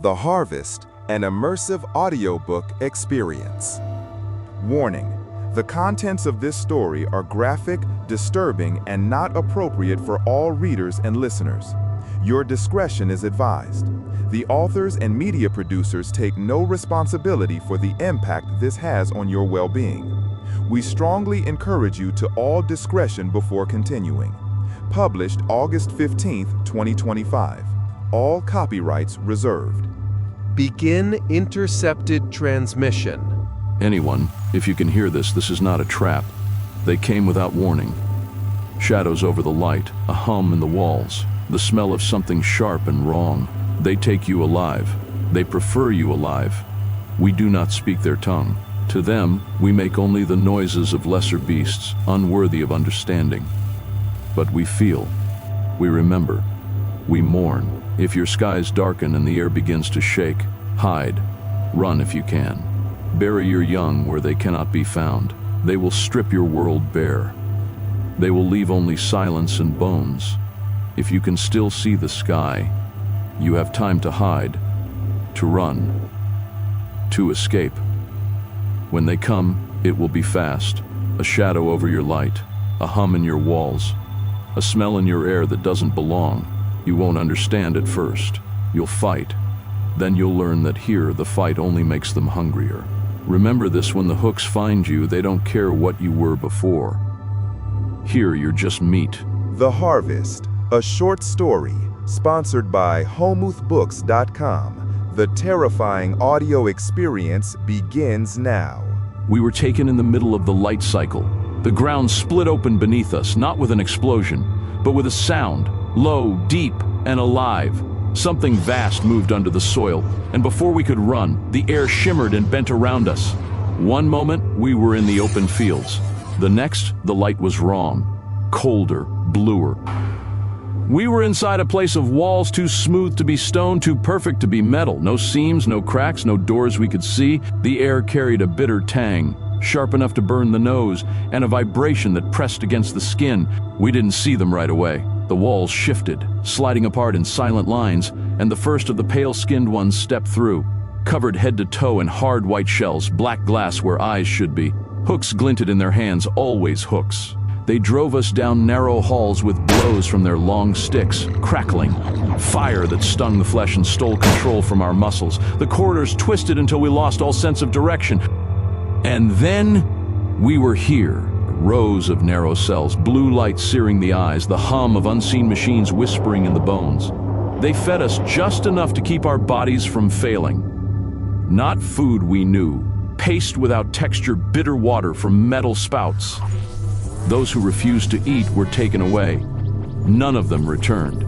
The Harvest, an immersive audiobook experience. Warning: the contents of this story are graphic, disturbing, and not appropriate for all readers and listeners. Your discretion is advised. The authors and media producers take no responsibility for the impact this has on your well-being. We strongly encourage you to all discretion before continuing. Published August 15, 2025. All copyrights reserved. Begin intercepted transmission. Anyone, if you can hear this, this is not a trap. They came without warning. Shadows over the light, a hum in the walls, the smell of something sharp and wrong. They take you alive. They prefer you alive. We do not speak their tongue. To them, we make only the noises of lesser beasts, unworthy of understanding. But we feel. We remember. We mourn. If your skies darken and the air begins to shake, hide. Run if you can. Bury your young where they cannot be found. They will strip your world bare. They will leave only silence and bones. If you can still see the sky, you have time to hide, to run, to escape. When they come, it will be fast. A shadow over your light, a hum in your walls, a smell in your air that doesn't belong. You won't understand at first. You'll fight. Then you'll learn that here, the fight only makes them hungrier. Remember this: when the hooks find you, they don't care what you were before. Here, you're just meat. The Harvest, a short story, sponsored by homuthbooks.com. The terrifying audio experience begins now. We were taken in the middle of the light cycle. The ground split open beneath us, not with an explosion, but with a sound, low, deep, and alive. Something vast moved under the soil, and before we could run, the air shimmered and bent around us. One moment, we were in the open fields. The next, the light was wrong. Colder, bluer. We were inside a place of walls too smooth to be stone, too perfect to be metal. No seams, no cracks, no doors we could see. The air carried a bitter tang, sharp enough to burn the nose, and a vibration that pressed against the skin. We didn't see them right away. The walls shifted, sliding apart in silent lines, and the first of the pale-skinned ones stepped through, covered head to toe in hard white shells, black glass where eyes should be. Hooks glinted in their hands, always hooks. They drove us down narrow halls with blows from their long sticks, crackling. Fire that stung the flesh and stole control from our muscles. The corridors twisted until we lost all sense of direction. And then we were here. Rows of narrow cells, blue light searing the eyes, the hum of unseen machines whispering in the bones. They fed us just enough to keep our bodies from failing. Not food we knew, paste without texture, bitter water from metal spouts. Those who refused to eat were taken away. None of them returned.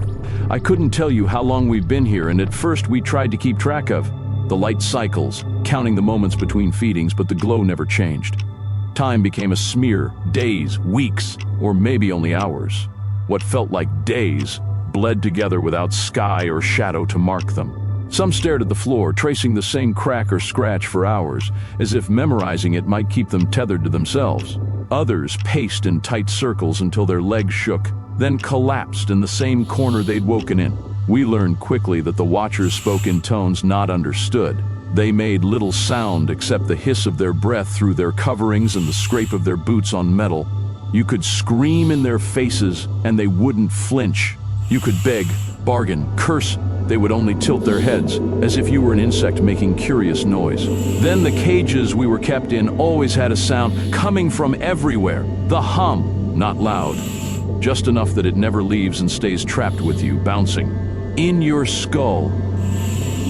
I couldn't tell you how long we've been here, and at first we tried to keep track of the light cycles, counting the moments between feedings, but the glow never changed. Time became a smear, days, weeks, or maybe only hours. What felt like days bled together without sky or shadow to mark them. Some stared at the floor, tracing the same crack or scratch for hours, as if memorizing it might keep them tethered to themselves. Others paced in tight circles until their legs shook, then collapsed in the same corner they'd woken in. We learned quickly that the watchers spoke in tones not understood. They made little sound except the hiss of their breath through their coverings and the scrape of their boots on metal. You could scream in their faces and they wouldn't flinch. You could beg, bargain, curse. They would only tilt their heads, as if you were an insect making curious noise. Then the cages we were kept in always had a sound coming from everywhere. The hum, not loud, just enough that it never leaves and stays trapped with you, bouncing in your skull,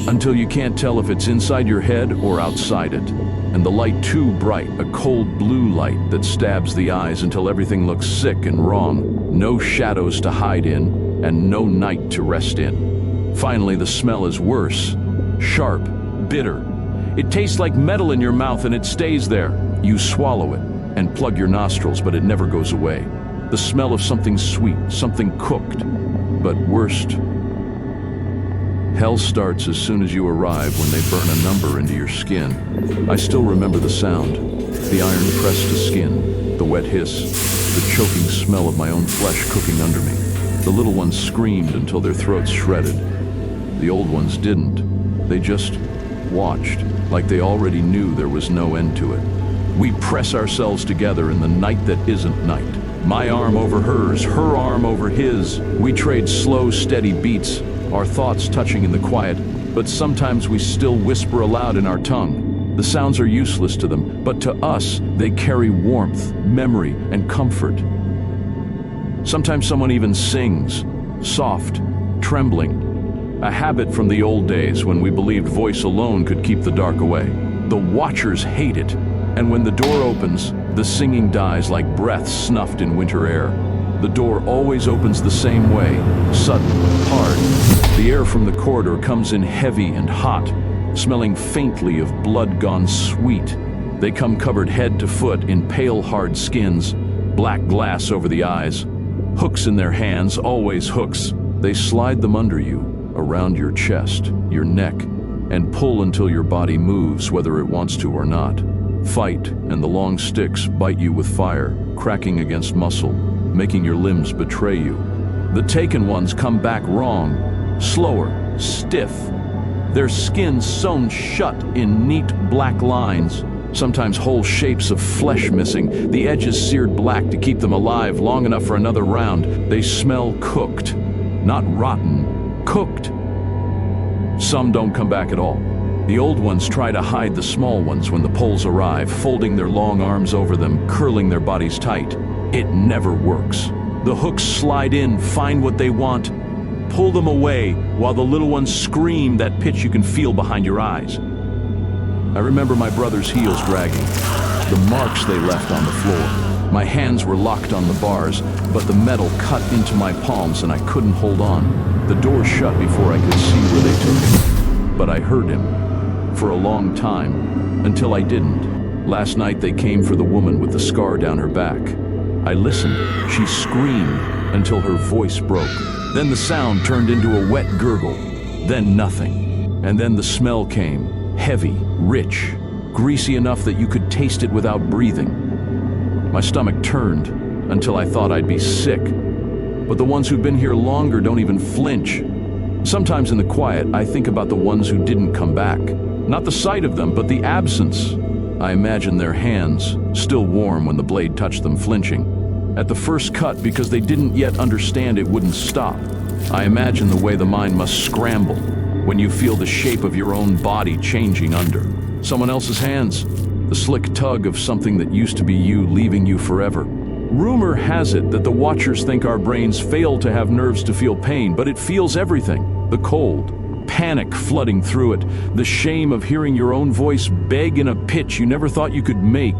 until you can't tell if it's inside your head or outside it. And the light too bright, a cold blue light that stabs the eyes until everything looks sick and wrong. No shadows to hide in, and no night to rest in. Finally, the smell is worse. Sharp, bitter. It tastes like metal in your mouth and it stays there. You swallow it and plug your nostrils, but it never goes away. The smell of something sweet, something cooked. But worst, hell starts as soon as you arrive, when they burn a number into your skin. I still remember the sound, the iron pressed to skin, the wet hiss, the choking smell of my own flesh cooking under me. The little ones screamed until their throats shredded. The old ones didn't. They just watched, like they already knew there was no end to it. We press ourselves together in the night that isn't night. My arm over hers, her arm over his. We trade slow, steady beats, our thoughts touching in the quiet, but sometimes we still whisper aloud in our tongue. The sounds are useless to them, but to us, they carry warmth, memory, and comfort. Sometimes someone even sings, soft, trembling, a habit from the old days when we believed voice alone could keep the dark away. The watchers hate it, and when the door opens, the singing dies like breath snuffed in winter air. The door always opens the same way, sudden, hard. The air from the corridor comes in heavy and hot, smelling faintly of blood gone sweet. They come covered head to foot in pale, hard skins, black glass over the eyes, hooks in their hands, always hooks. They slide them under you, around your chest, your neck, and pull until your body moves whether it wants to or not. Fight, and the long sticks bite you with fire, cracking against muscle, making your limbs betray you. The taken ones come back wrong, slower, stiff, their skin sewn shut in neat black lines, sometimes whole shapes of flesh missing, the edges seared black to keep them alive long enough for another round. They smell cooked, not rotten, cooked. Some don't come back at all. The old ones try to hide the small ones when the poles arrive, folding their long arms over them, curling their bodies tight. It never works. The hooks slide in, find what they want, pull them away, while the little ones scream that pitch you can feel behind your eyes. I remember my brother's heels dragging, the marks they left on the floor. My hands were locked on the bars, but the metal cut into my palms and I couldn't hold on. The door shut before I could see where they took him. But I heard him, for a long time, until I didn't. Last night they came for the woman with the scar down her back. I listened. She screamed until her voice broke. Then the sound turned into a wet gurgle. Then nothing. And then the smell came. Heavy, rich, greasy enough that you could taste it without breathing. My stomach turned until I thought I'd be sick. But the ones who've been here longer don't even flinch. Sometimes in the quiet, I think about the ones who didn't come back. Not the sight of them, but the absence. I imagine their hands, still warm when the blade touched them, flinching at the first cut because they didn't yet understand it wouldn't stop. I imagine the way the mind must scramble when you feel the shape of your own body changing under someone else's hands, the slick tug of something that used to be you leaving you forever. Rumor has it that the watchers think our brains fail to have nerves to feel pain, but it feels everything. The cold, panic flooding through it, the shame of hearing your own voice beg in a pitch you never thought you could make.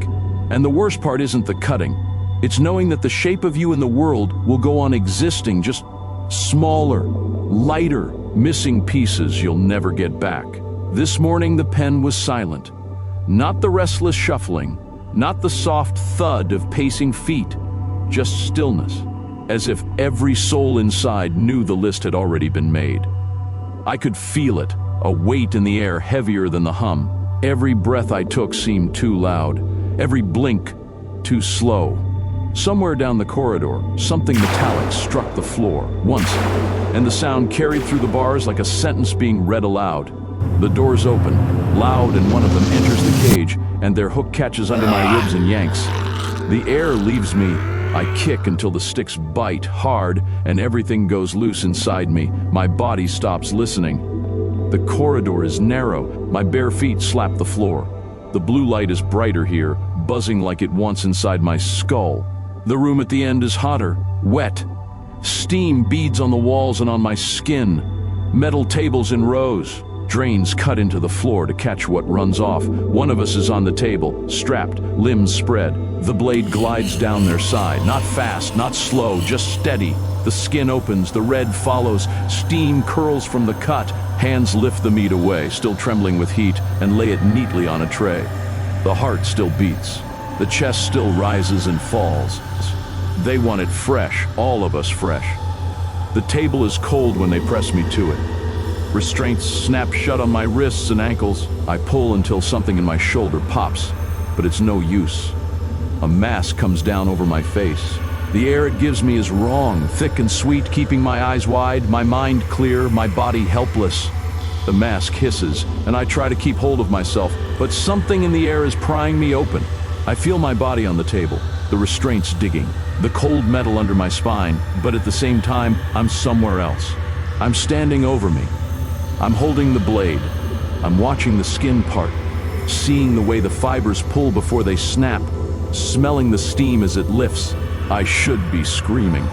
And the worst part isn't the cutting. It's knowing that the shape of you in the world will go on existing, just smaller, lighter, missing pieces you'll never get back. This morning the pen was silent. Not the restless shuffling, not the soft thud of pacing feet, just stillness, as if every soul inside knew the list had already been made. I could feel it, a weight in the air heavier than the hum. Every breath I took seemed too loud, every blink too slow. Somewhere down the corridor, something metallic struck the floor, once, and the sound carried through the bars like a sentence being read aloud. The doors open, loud, and one of them enters the cage, and their hook catches under my ribs and yanks. The air leaves me. I kick until the sticks bite hard, and everything goes loose inside me. My body stops listening. The corridor is narrow. My bare feet slap the floor. The blue light is brighter here, buzzing like it wants inside my skull. The room at the end is hotter, wet. Steam beads on the walls and on my skin. Metal tables in rows. Drains cut into the floor to catch what runs off. One of us is on the table, strapped, limbs spread. The blade glides down their side, not fast, not slow, just steady. The skin opens, the red follows, steam curls from the cut. Hands lift the meat away, still trembling with heat, and lay it neatly on a tray. The heart still beats. The chest still rises and falls. They want it fresh, all of us fresh. The table is cold when they press me to it. Restraints snap shut on my wrists and ankles. I pull until something in my shoulder pops, but it's no use. A mask comes down over my face. The air it gives me is wrong, thick and sweet, keeping my eyes wide, my mind clear, my body helpless. The mask hisses, and I try to keep hold of myself, but something in the air is prying me open. I feel my body on the table, the restraints digging, the cold metal under my spine, but at the same time, I'm somewhere else. I'm standing over me. I'm holding the blade. I'm watching the skin part, seeing the way the fibers pull before they snap, smelling the steam as it lifts. I should be screaming,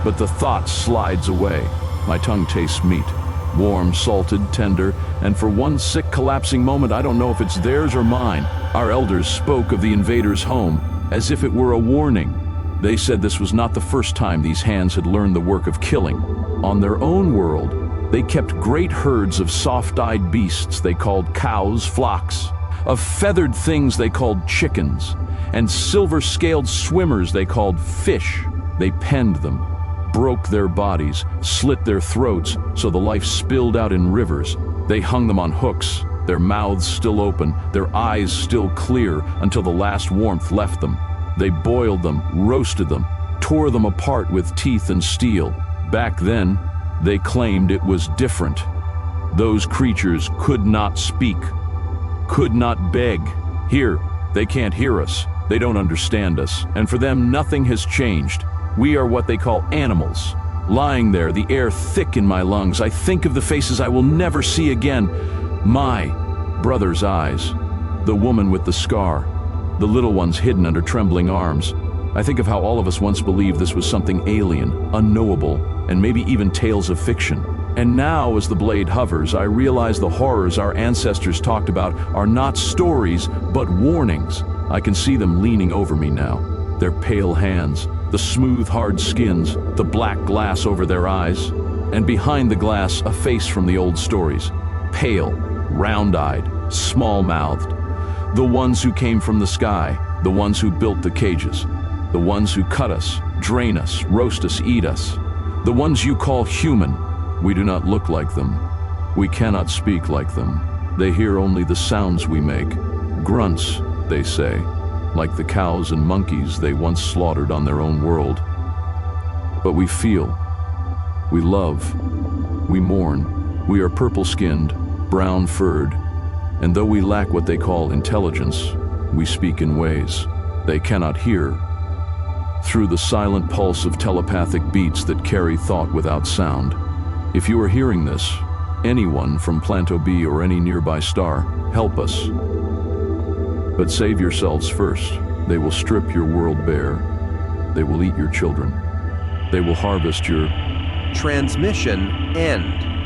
but the thought slides away. My tongue tastes meat, warm, salted, tender, and for one sick, collapsing moment, I don't know if it's theirs or mine. Our elders spoke of the invaders' home as if it were a warning. They said this was not the first time these hands had learned the work of killing. On their own world, they kept great herds of soft-eyed beasts they called cows, flocks, of feathered things they called chickens, and silver-scaled swimmers they called fish. They penned them, broke their bodies, slit their throats so the life spilled out in rivers. They hung them on hooks, their mouths still open, their eyes still clear until the last warmth left them. They boiled them, roasted them, tore them apart with teeth and steel. Back then, they claimed it was different. Those creatures could not speak, could not beg. Here, they can't hear us. They don't understand us. And for them, nothing has changed. We are what they call animals. Lying there, the air thick in my lungs, I think of the faces I will never see again. My brother's eyes, the woman with the scar, the little ones hidden under trembling arms. I think of how all of us once believed this was something alien, unknowable, and maybe even tales of fiction. And now, as the blade hovers, I realize the horrors our ancestors talked about are not stories, but warnings. I can see them leaning over me now, their pale hands, the smooth, hard skins, the black glass over their eyes, and behind the glass, a face from the old stories, pale, round-eyed, small-mouthed. The ones who came from the sky, the ones who built the cages, the ones who cut us, drain us, roast us, eat us, the ones you call human. We do not look like them. We cannot speak like them. They hear only the sounds we make. Grunts, they say, like the cows and monkeys they once slaughtered on their own world. But we feel, we love, we mourn. We are purple-skinned, brown-furred, and though we lack what they call intelligence, we speak in ways they cannot hear, through the silent pulse of telepathic beats that carry thought without sound. If you are hearing this, anyone from Planto B or any nearby star, help us. But save yourselves first. They will strip your world bare. They will eat your children. They will harvest your... Transmission end.